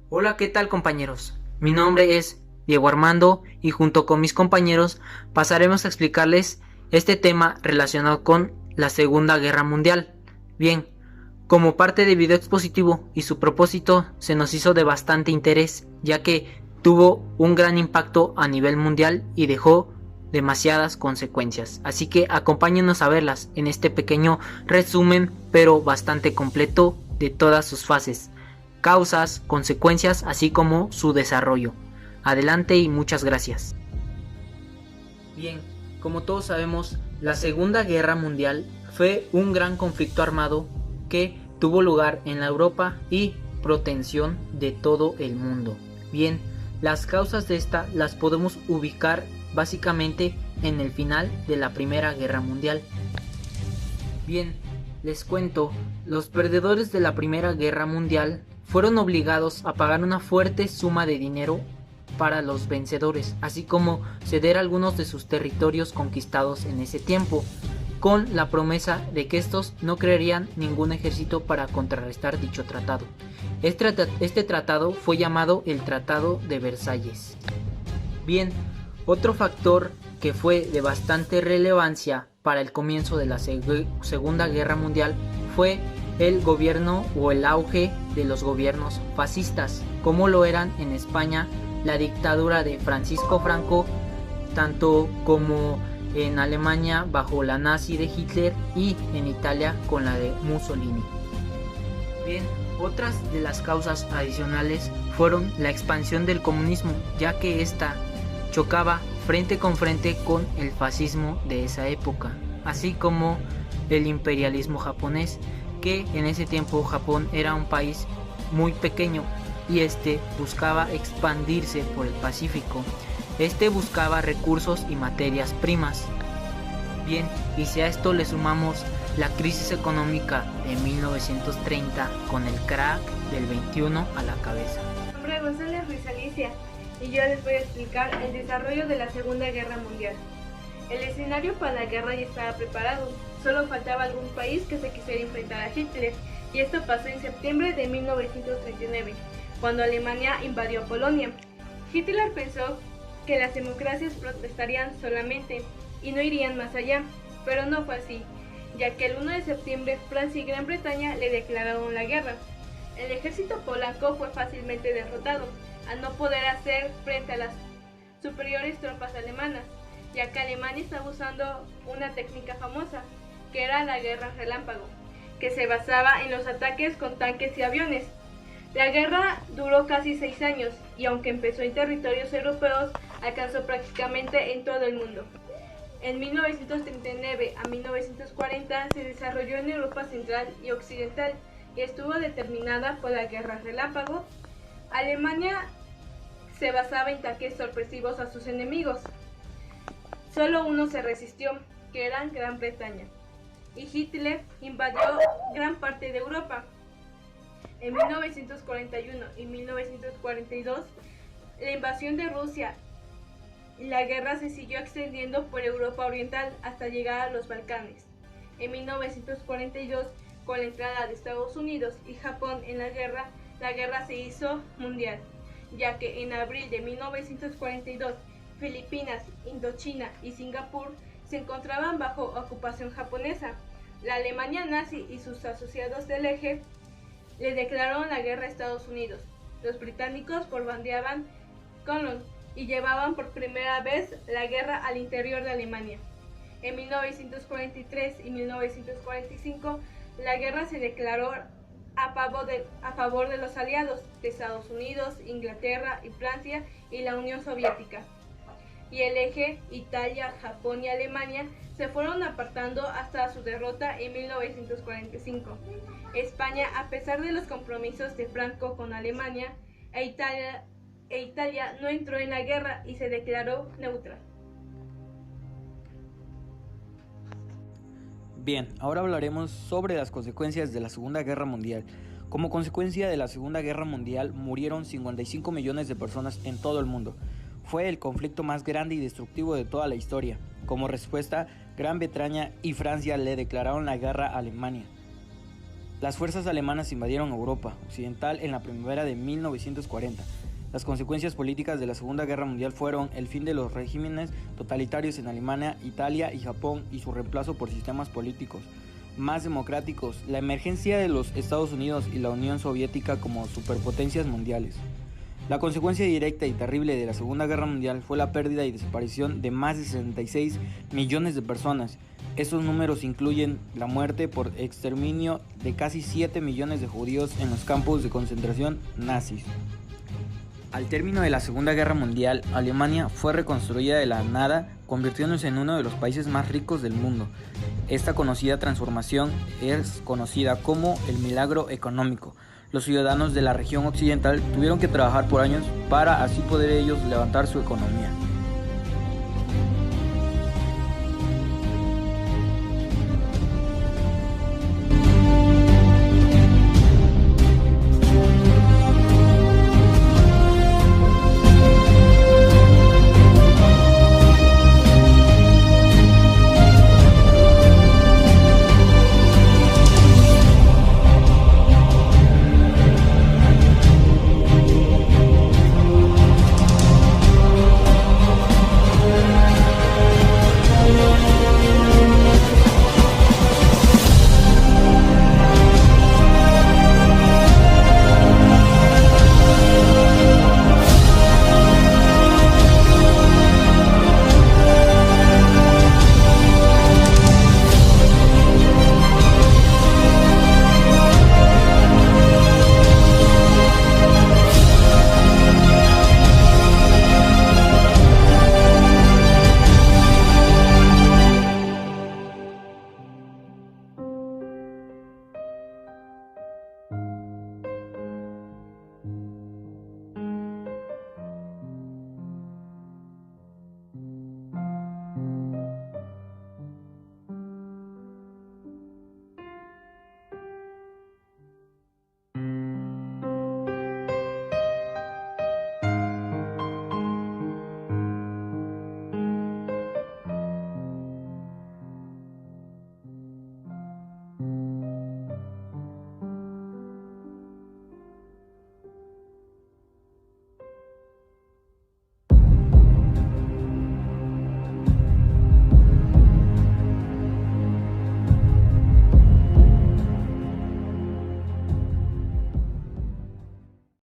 Hola, ¿qué tal compañeros? Mi nombre es Diego Armando y junto con mis compañeros pasaremos a explicarles este tema relacionado con la Segunda Guerra Mundial. Bien, como parte de video expositivo y su propósito se nos hizo de bastante interés, ya que tuvo un gran impacto a nivel mundial y dejó demasiadas consecuencias. Así que acompáñenos a verlas en este pequeño resumen, pero bastante completo de todas sus fases, causas, consecuencias, así como su desarrollo. Adelante y muchas gracias. Bien, como todos sabemos, la Segunda Guerra Mundial fue un gran conflicto armado que tuvo lugar en la Europa y protección de todo el mundo. Bien, las causas de esta las podemos ubicar básicamente en el final de la Primera Guerra Mundial. Bien, les cuento, los perdedores de la Primera Guerra Mundial fueron obligados a pagar una fuerte suma de dinero para los vencedores, así como ceder algunos de sus territorios conquistados en ese tiempo, con la promesa de que estos no crearían ningún ejército para contrarrestar dicho tratado. Este tratado fue llamado el Tratado de Versalles. Bien, otro factor que fue de bastante relevancia para el comienzo de la Segunda Guerra Mundial fue el gobierno o el auge de los gobiernos fascistas, como lo eran en España la dictadura de Francisco Franco, tanto como en Alemania bajo la nazi de Hitler y en Italia con la de Mussolini. Bien, otras de las causas adicionales fueron la expansión del comunismo, ya que esta chocaba frente con frente con el fascismo de esa época, así como el imperialismo japonés, que en ese tiempo Japón era un país muy pequeño y este buscaba expandirse por el Pacífico. Este buscaba recursos y materias primas. Bien, y si a esto le sumamos la crisis económica de 1930 con el crack del 21 a la cabeza. Mi nombre es González Ruiz Alicia y yo les voy a explicar el desarrollo de la Segunda Guerra Mundial. El escenario para la guerra ya estaba preparado, solo faltaba algún país que se quisiera enfrentar a Hitler, y esto pasó en septiembre de 1939, cuando Alemania invadió Polonia. Hitler pensó que las democracias protestarían solamente y no irían más allá, pero no fue así, ya que el 1 de septiembre Francia y Gran Bretaña le declararon la guerra. El ejército polaco fue fácilmente derrotado, al no poder hacer frente a las superiores tropas alemanas, ya que Alemania estaba usando una técnica famosa, que era la guerra relámpago, que se basaba en los ataques con tanques y aviones. La guerra duró casi 6 años y aunque empezó en territorios europeos, alcanzó prácticamente en todo el mundo. En 1939 a 1940 se desarrolló en Europa Central y Occidental y estuvo determinada por la guerra relámpago. Alemania se basaba en ataques sorpresivos a sus enemigos. Solo uno se resistió, que era Gran Bretaña, y Hitler invadió gran parte de Europa. En 1941 y 1942, la invasión de Rusia y la guerra se siguió extendiendo por Europa Oriental hasta llegar a los Balcanes. En 1942, con la entrada de Estados Unidos y Japón en la guerra se hizo mundial, ya que en abril de 1942, Filipinas, Indochina y Singapur se encontraban bajo ocupación japonesa. La Alemania nazi y sus asociados del eje le declararon la guerra a Estados Unidos. Los británicos bombardeaban Cologne y llevaban por primera vez la guerra al interior de Alemania. En 1943 y 1945, la guerra se declaró a favor de los aliados de Estados Unidos, Inglaterra y Francia y la Unión Soviética. Y el eje Italia, Japón y Alemania se fueron apartando hasta su derrota en 1945. España, a pesar de los compromisos de Franco con Alemania e Italia no entró en la guerra y se declaró neutral. Bien, ahora hablaremos sobre las consecuencias de la Segunda Guerra Mundial. Como consecuencia de la Segunda Guerra Mundial murieron 55 millones de personas en todo el mundo. Fue el conflicto más grande y destructivo de toda la historia. Como respuesta, Gran Bretaña y Francia le declararon la guerra a Alemania. Las fuerzas alemanas invadieron Europa Occidental en la primavera de 1940. Las consecuencias políticas de la Segunda Guerra Mundial fueron el fin de los regímenes totalitarios en Alemania, Italia y Japón y su reemplazo por sistemas políticos más democráticos, la emergencia de los Estados Unidos y la Unión Soviética como superpotencias mundiales. La consecuencia directa y terrible de la Segunda Guerra Mundial fue la pérdida y desaparición de más de 66 millones de personas. Estos números incluyen la muerte por exterminio de casi 7 millones de judíos en los campos de concentración nazis. Al término de la Segunda Guerra Mundial, Alemania fue reconstruida de la nada, convirtiéndose en uno de los países más ricos del mundo. Esta conocida transformación es conocida como el milagro económico. Los ciudadanos de la región occidental tuvieron que trabajar por años para así poder ellos levantar su economía.